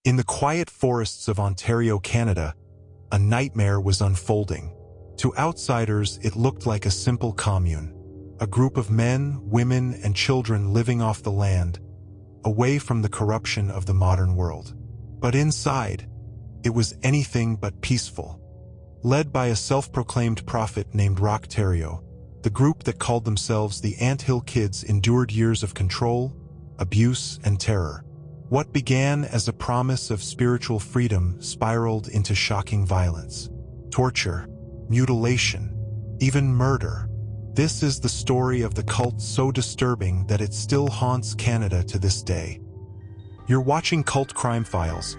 In the quiet forests of Ontario, Canada, a nightmare was unfolding. To outsiders, it looked like a simple commune, a group of men, women, and children living off the land, away from the corruption of the modern world. But inside, it was anything but peaceful. Led by a self-proclaimed prophet named Roch Thériault, the group that called themselves the Anthill Kids endured years of control, abuse, and terror. What began as a promise of spiritual freedom spiraled into shocking violence, torture, mutilation, even murder. This is the story of the cult so disturbing that it still haunts Canada to this day. You're watching Cult Crime Files,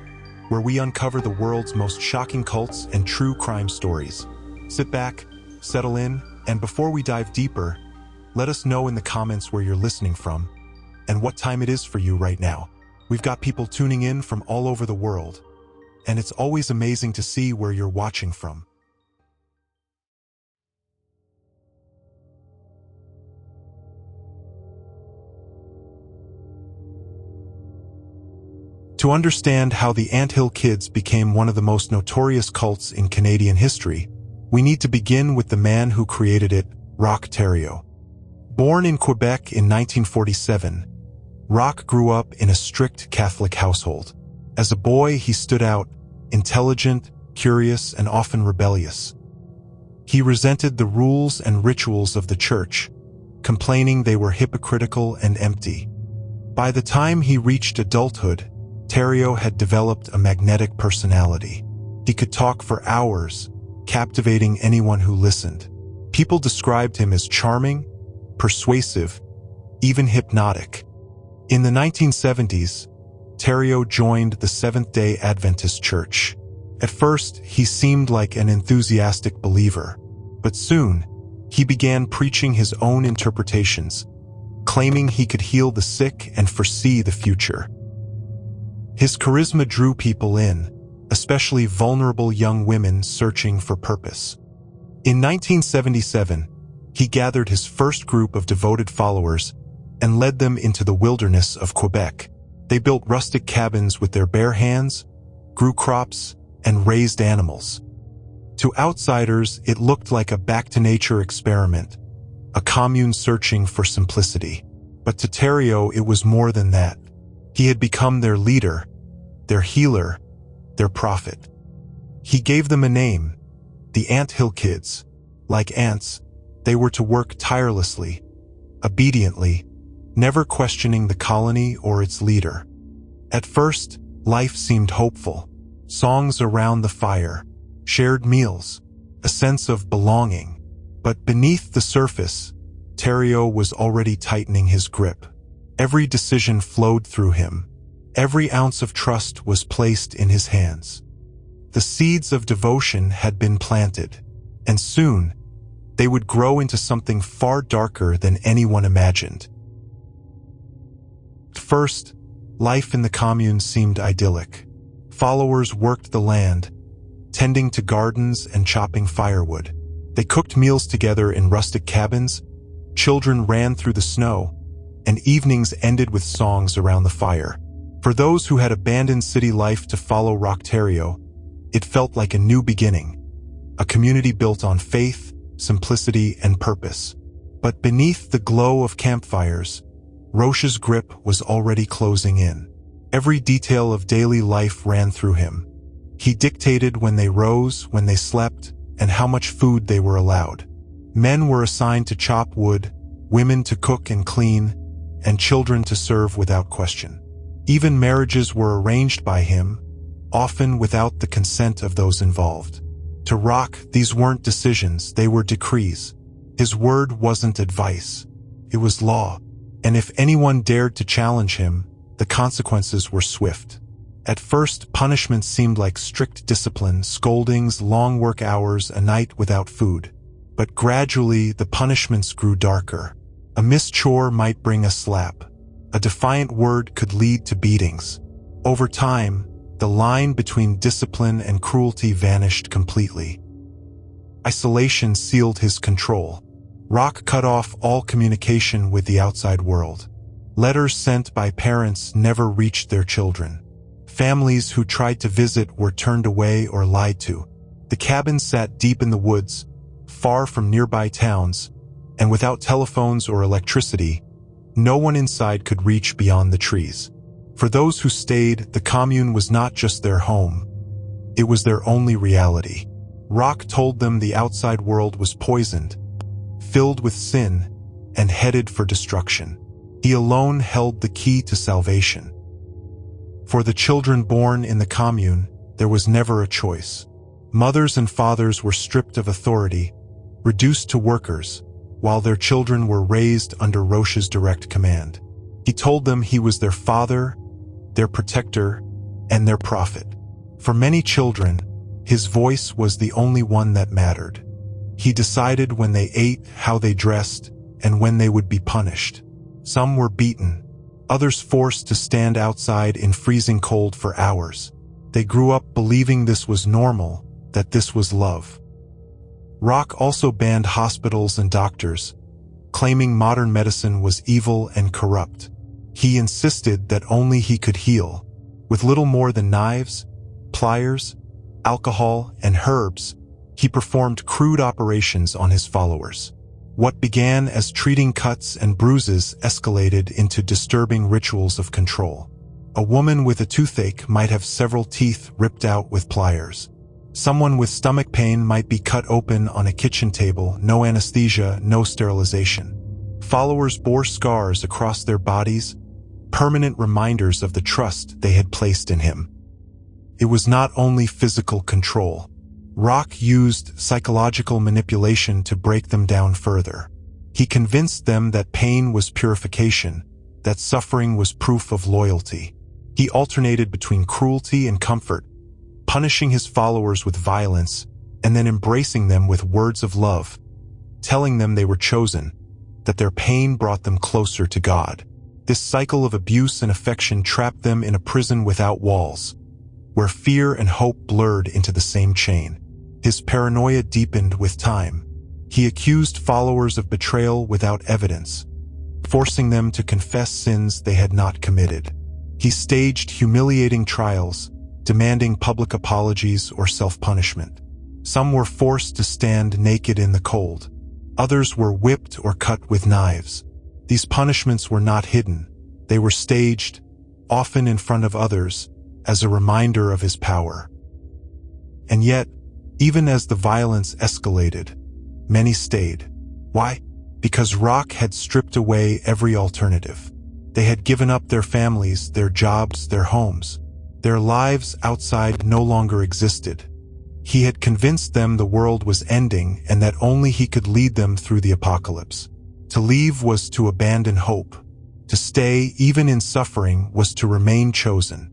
where we uncover the world's most shocking cults and true crime stories. Sit back, settle in, and before we dive deeper, let us know in the comments where you're listening from and what time it is for you right now. We've got people tuning in from all over the world, and it's always amazing to see where you're watching from. To understand how the Anthill Kids became one of the most notorious cults in Canadian history, we need to begin with the man who created it, Roch Thériault. Born in Quebec in 1947, Roch grew up in a strict Catholic household. As a boy, he stood out, intelligent, curious, and often rebellious. He resented the rules and rituals of the church, complaining they were hypocritical and empty. By the time he reached adulthood, Thériault had developed a magnetic personality. He could talk for hours, captivating anyone who listened. People described him as charming, persuasive, even hypnotic. In the 1970s, Thériault joined the Seventh-day Adventist Church. At first, he seemed like an enthusiastic believer, but soon, he began preaching his own interpretations, claiming he could heal the sick and foresee the future. His charisma drew people in, especially vulnerable young women searching for purpose. In 1977, he gathered his first group of devoted followers and led them into the wilderness of Quebec. They built rustic cabins with their bare hands, grew crops, and raised animals. To outsiders, it looked like a back-to-nature experiment, a commune searching for simplicity. But to Thériault, it was more than that. He had become their leader, their healer, their prophet. He gave them a name, the Anthill Kids. Like ants, they were to work tirelessly, obediently, never questioning the colony or its leader. At first, life seemed hopeful. Songs around the fire, shared meals, a sense of belonging. But beneath the surface, Thériault was already tightening his grip. Every decision flowed through him. Every ounce of trust was placed in his hands. The seeds of devotion had been planted, and soon, they would grow into something far darker than anyone imagined. At first, life in the commune seemed idyllic. Followers worked the land, tending to gardens and chopping firewood. They cooked meals together in rustic cabins, children ran through the snow, and evenings ended with songs around the fire. For those who had abandoned city life to follow Roch Thériault, it felt like a new beginning, a community built on faith, simplicity, and purpose. But beneath the glow of campfires, Roch's grip was already closing in. Every detail of daily life ran through him. He dictated when they rose, when they slept, and how much food they were allowed. Men were assigned to chop wood, women to cook and clean, and children to serve without question. Even marriages were arranged by him, often without the consent of those involved. To Roch, these weren't decisions, they were decrees. His word wasn't advice, it was law. And if anyone dared to challenge him, the consequences were swift. At first, punishment seemed like strict discipline, scoldings, long work hours, a night without food. But gradually, the punishments grew darker. A missed chore might bring a slap. A defiant word could lead to beatings. Over time, the line between discipline and cruelty vanished completely. Isolation sealed his control. Roch cut off all communication with the outside world. Letters sent by parents never reached their children. Families who tried to visit were turned away or lied to. The cabin sat deep in the woods, far from nearby towns, and without telephones or electricity, no one inside could reach beyond the trees. For those who stayed, the commune was not just their home. It was their only reality. Roch told them the outside world was poisoned, filled with sin, and headed for destruction. He alone held the key to salvation. For the children born in the commune, there was never a choice. Mothers and fathers were stripped of authority, reduced to workers, while their children were raised under Roch's direct command. He told them he was their father, their protector, and their prophet. For many children, his voice was the only one that mattered. He decided when they ate, how they dressed, and when they would be punished. Some were beaten, others forced to stand outside in freezing cold for hours. They grew up believing this was normal, that this was love. Roch also banned hospitals and doctors, claiming modern medicine was evil and corrupt. He insisted that only he could heal. With little more than knives, pliers, alcohol, and herbs, he performed crude operations on his followers. What began as treating cuts and bruises escalated into disturbing rituals of control. A woman with a toothache might have several teeth ripped out with pliers. Someone with stomach pain might be cut open on a kitchen table, no anesthesia, no sterilization. Followers bore scars across their bodies, permanent reminders of the trust they had placed in him. It was not only physical control. Roch used psychological manipulation to break them down further. He convinced them that pain was purification, that suffering was proof of loyalty. He alternated between cruelty and comfort, punishing his followers with violence and then embracing them with words of love, telling them they were chosen, that their pain brought them closer to God. This cycle of abuse and affection trapped them in a prison without walls, where fear and hope blurred into the same chain. His paranoia deepened with time. He accused followers of betrayal without evidence, forcing them to confess sins they had not committed. He staged humiliating trials, demanding public apologies or self-punishment. Some were forced to stand naked in the cold. Others were whipped or cut with knives. These punishments were not hidden. They were staged, often in front of others, as a reminder of his power. And yet, even as the violence escalated, many stayed. Why? Because Roch had stripped away every alternative. They had given up their families, their jobs, their homes. Their lives outside no longer existed. He had convinced them the world was ending and that only he could lead them through the apocalypse. To leave was to abandon hope. To stay, even in suffering, was to remain chosen.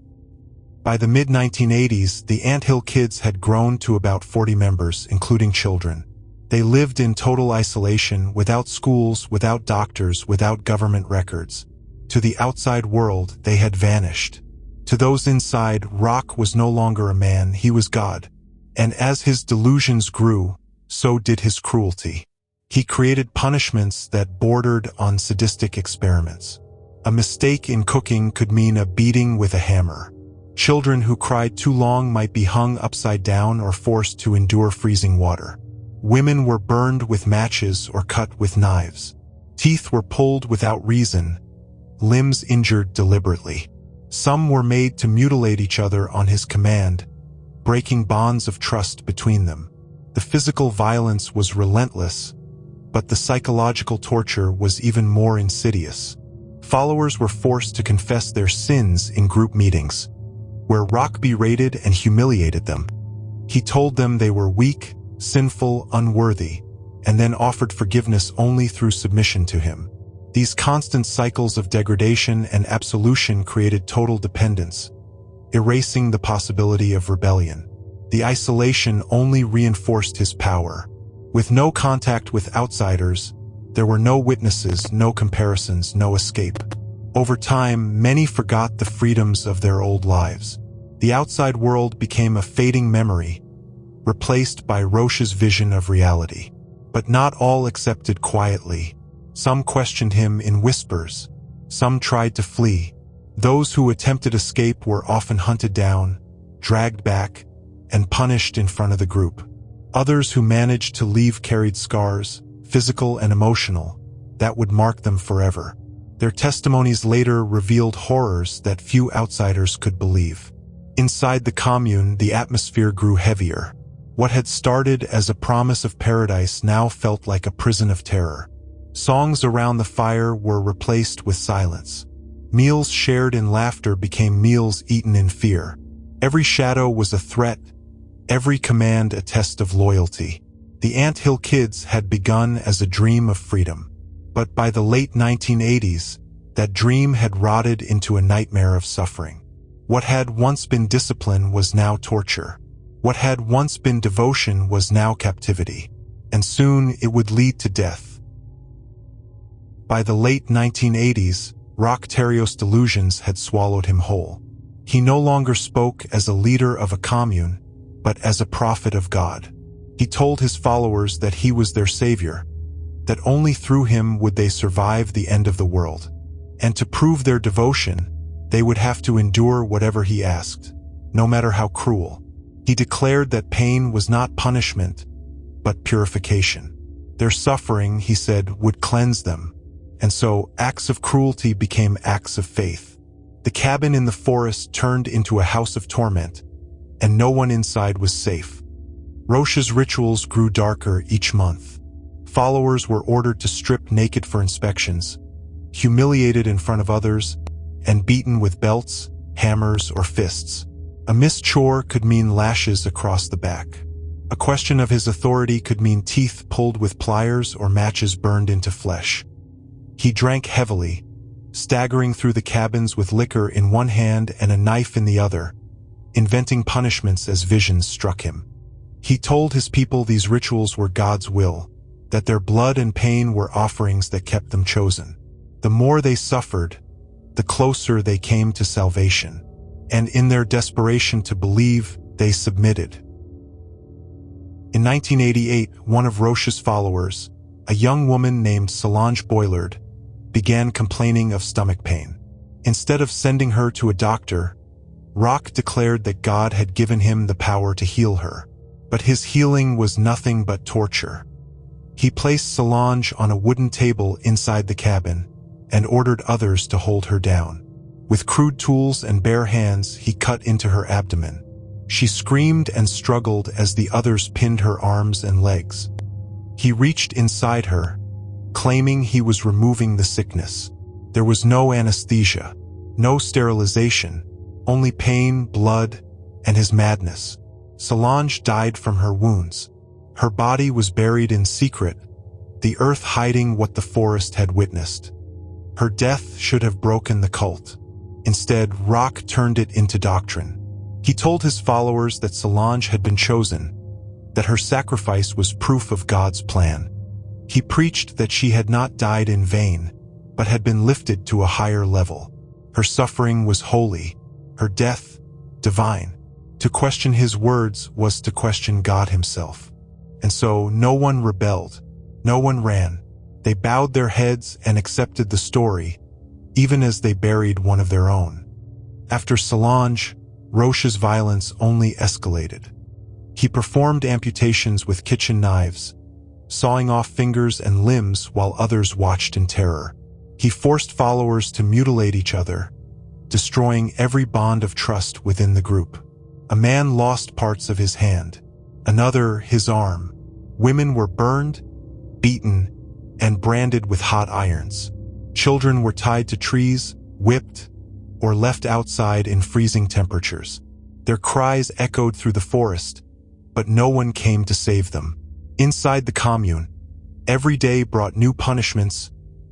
By the mid-1980s, the Anthill Kids had grown to about 40 members, including children. They lived in total isolation, without schools, without doctors, without government records. To the outside world, they had vanished. To those inside, Roch was no longer a man, he was God. And as his delusions grew, so did his cruelty. He created punishments that bordered on sadistic experiments. A mistake in cooking could mean a beating with a hammer. Children who cried too long might be hung upside down or forced to endure freezing water. Women were burned with matches or cut with knives. Teeth were pulled without reason, limbs injured deliberately. Some were made to mutilate each other on his command, breaking bonds of trust between them. The physical violence was relentless, but the psychological torture was even more insidious. Followers were forced to confess their sins in group meetings, where Roch berated and humiliated them. He told them they were weak, sinful, unworthy, and then offered forgiveness only through submission to him. These constant cycles of degradation and absolution created total dependence, erasing the possibility of rebellion. The isolation only reinforced his power. With no contact with outsiders, there were no witnesses, no comparisons, no escape. Over time, many forgot the freedoms of their old lives. The outside world became a fading memory, replaced by Roch's vision of reality. But not all accepted quietly. Some questioned him in whispers. Some tried to flee. Those who attempted escape were often hunted down, dragged back, and punished in front of the group. Others who managed to leave carried scars, physical and emotional, that would mark them forever. Their testimonies later revealed horrors that few outsiders could believe. Inside the commune, the atmosphere grew heavier. What had started as a promise of paradise now felt like a prison of terror. Songs around the fire were replaced with silence. Meals shared in laughter became meals eaten in fear. Every shadow was a threat, every command a test of loyalty. The Anthill Kids had begun as a dream of freedom. But by the late 1980s, that dream had rotted into a nightmare of suffering. What had once been discipline was now torture. What had once been devotion was now captivity. And soon it would lead to death. By the late 1980s, Roch Thériault's delusions had swallowed him whole. He no longer spoke as a leader of a commune, but as a prophet of God. He told his followers that he was their savior, that only through him would they survive the end of the world. And to prove their devotion, they would have to endure whatever he asked, no matter how cruel. He declared that pain was not punishment, but purification. Their suffering, he said, would cleanse them. And so acts of cruelty became acts of faith. The cabin in the forest turned into a house of torment, and no one inside was safe. Roch's rituals grew darker each month. Followers were ordered to strip naked for inspections, humiliated in front of others, and beaten with belts, hammers, or fists. A missed chore could mean lashes across the back. A question of his authority could mean teeth pulled with pliers or matches burned into flesh. He drank heavily, staggering through the cabins with liquor in one hand and a knife in the other, inventing punishments as visions struck him. He told his people these rituals were God's will, that their blood and pain were offerings that kept them chosen. The more they suffered, the closer they came to salvation. And in their desperation to believe, they submitted. In 1988, one of Roch's followers, a young woman named Solange Boilard, began complaining of stomach pain. Instead of sending her to a doctor, Roch declared that God had given him the power to heal her. But his healing was nothing but torture. He placed Solange on a wooden table inside the cabin and ordered others to hold her down. With crude tools and bare hands, he cut into her abdomen. She screamed and struggled as the others pinned her arms and legs. He reached inside her, claiming he was removing the sickness. There was no anesthesia, no sterilization, only pain, blood, and his madness. Solange died from her wounds. Her body was buried in secret, the earth hiding what the forest had witnessed. Her death should have broken the cult. Instead, Roch turned it into doctrine. He told his followers that Solange had been chosen, that her sacrifice was proof of God's plan. He preached that she had not died in vain, but had been lifted to a higher level. Her suffering was holy, her death divine. To question his words was to question God himself. And so no one rebelled, no one ran. They bowed their heads and accepted the story, even as they buried one of their own. After Solange, Roch's violence only escalated. He performed amputations with kitchen knives, sawing off fingers and limbs while others watched in terror. He forced followers to mutilate each other, destroying every bond of trust within the group. A man lost parts of his hand, another his arm. Women were burned, beaten, and branded with hot irons. Children were tied to trees, whipped, or left outside in freezing temperatures. Their cries echoed through the forest, but no one came to save them. Inside the commune, every day brought new punishments,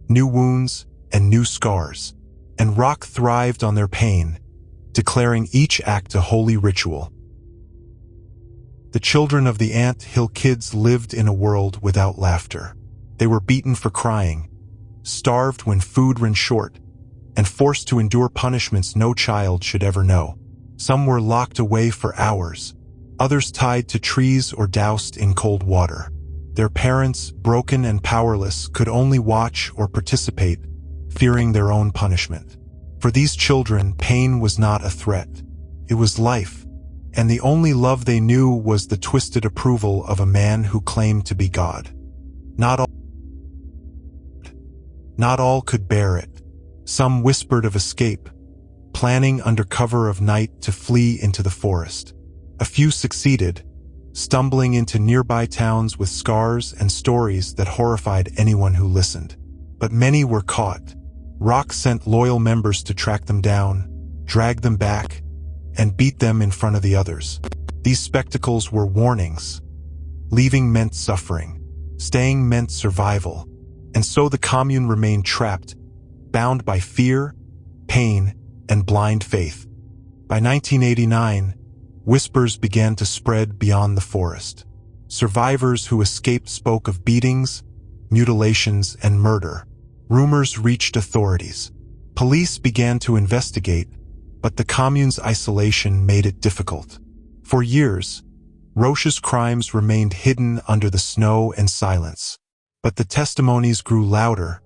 new wounds, and new scars. And Roch thrived on their pain, declaring each act a holy ritual. The children of the Anthill Kids lived in a world without laughter. They were beaten for crying, starved when food ran short, and forced to endure punishments no child should ever know. Some were locked away for hours, others tied to trees or doused in cold water. Their parents, broken and powerless, could only watch or participate, fearing their own punishment. For these children, pain was not a threat. It was life, and the only love they knew was the twisted approval of a man who claimed to be God. Not all could bear it. Some whispered of escape, planning under cover of night to flee into the forest. A few succeeded, stumbling into nearby towns with scars and stories that horrified anyone who listened. But many were caught. Roch sent loyal members to track them down, drag them back, and beat them in front of the others. These spectacles were warnings. Leaving meant suffering. Staying meant survival. And so the commune remained trapped, bound by fear, pain, and blind faith. By 1989, whispers began to spread beyond the forest. Survivors who escaped spoke of beatings, mutilations, and murder. Rumors reached authorities. Police began to investigate, but the commune's isolation made it difficult. For years, Roch's crimes remained hidden under the snow and silence. But the testimonies grew louder,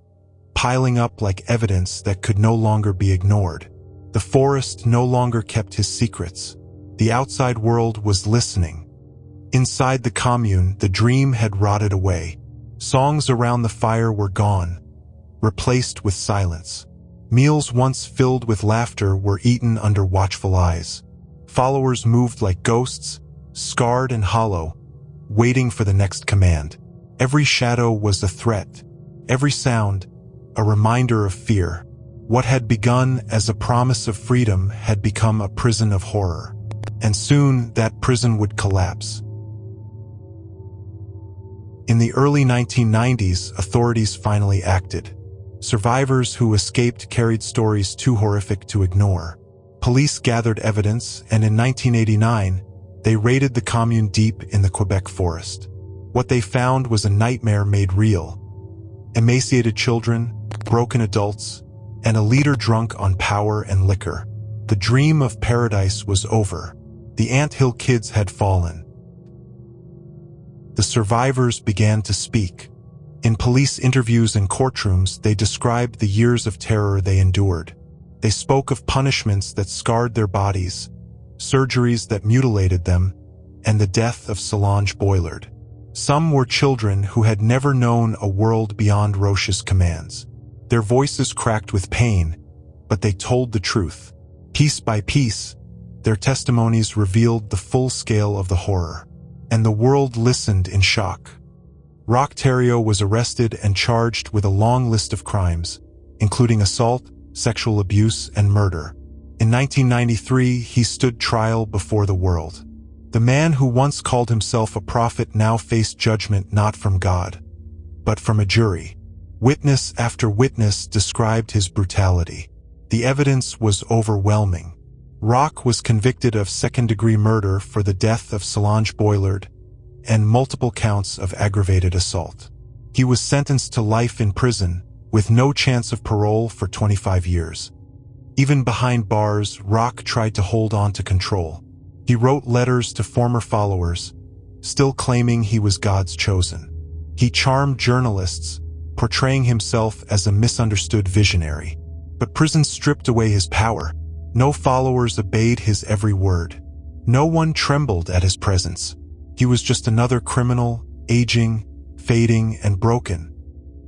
piling up like evidence that could no longer be ignored. The forest no longer kept his secrets. The outside world was listening. Inside the commune, the dream had rotted away. Songs around the fire were gone, replaced with silence. Meals once filled with laughter were eaten under watchful eyes. Followers moved like ghosts, scarred and hollow, waiting for the next command. Every shadow was a threat, every sound a reminder of fear. What had begun as a promise of freedom had become a prison of horror. And soon that prison would collapse. In the early 1990s, authorities finally acted. Survivors who escaped carried stories too horrific to ignore. Police gathered evidence, and in 1989, they raided the commune deep in the Quebec forest. What they found was a nightmare made real. Emaciated children, broken adults, and a leader drunk on power and liquor. The dream of paradise was over. The anthill kids had fallen. The survivors began to speak. In police interviews and courtrooms, they described the years of terror they endured. They spoke of punishments that scarred their bodies, surgeries that mutilated them, and the death of Solange Boilard. Some were children who had never known a world beyond Roch's commands. Their voices cracked with pain, but they told the truth. Piece by piece, their testimonies revealed the full scale of the horror, and the world listened in shock. Roch Thériault was arrested and charged with a long list of crimes, including assault, sexual abuse, and murder. In 1993, he stood trial before the world. The man who once called himself a prophet now faced judgment not from God, but from a jury. Witness after witness described his brutality. The evidence was overwhelming. Roch was convicted of second-degree murder for the death of Solange Boilard and multiple counts of aggravated assault. He was sentenced to life in prison, with no chance of parole for 25 years. Even behind bars, Roch tried to hold on to control. He wrote letters to former followers, still claiming he was God's chosen. He charmed journalists, portraying himself as a misunderstood visionary. But prison stripped away his power. No followers obeyed his every word. No one trembled at his presence. He was just another criminal, aging, fading, and broken.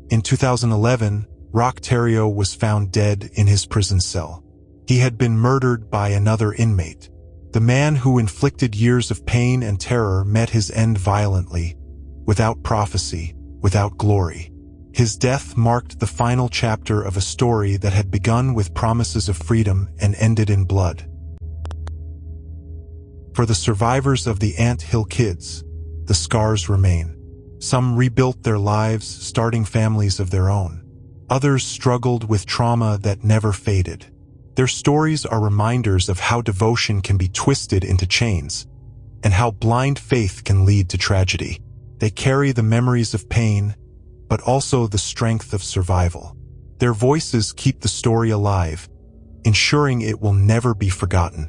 In 2011, Roch Thériault was found dead in his prison cell. He had been murdered by another inmate. The man who inflicted years of pain and terror met his end violently, without prophecy, without glory. His death marked the final chapter of a story that had begun with promises of freedom and ended in blood. For the survivors of the Ant Hill kids, the scars remain. Some rebuilt their lives, starting families of their own. Others struggled with trauma that never faded. Their stories are reminders of how devotion can be twisted into chains, and how blind faith can lead to tragedy. They carry the memories of pain, but also the strength of survival. Their voices keep the story alive, ensuring it will never be forgotten.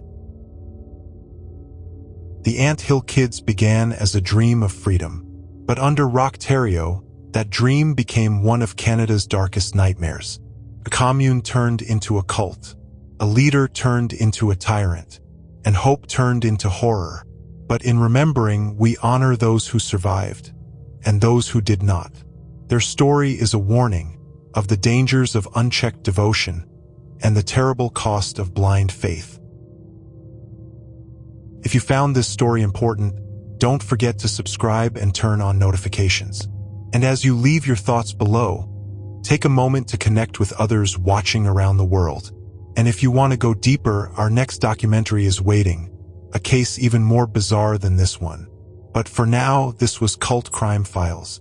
The Ant Hill kids began as a dream of freedom, but under Roch Thériault, that dream became one of Canada's darkest nightmares. A commune turned into a cult. A leader turned into a tyrant, and hope turned into horror. But in remembering, we honor those who survived, and those who did not. Their story is a warning of the dangers of unchecked devotion and the terrible cost of blind faith. If you found this story important, don't forget to subscribe and turn on notifications. And as you leave your thoughts below, take a moment to connect with others watching around the world. And if you want to go deeper, our next documentary is waiting, a case even more bizarre than this one. But for now, this was Cult Crime Files.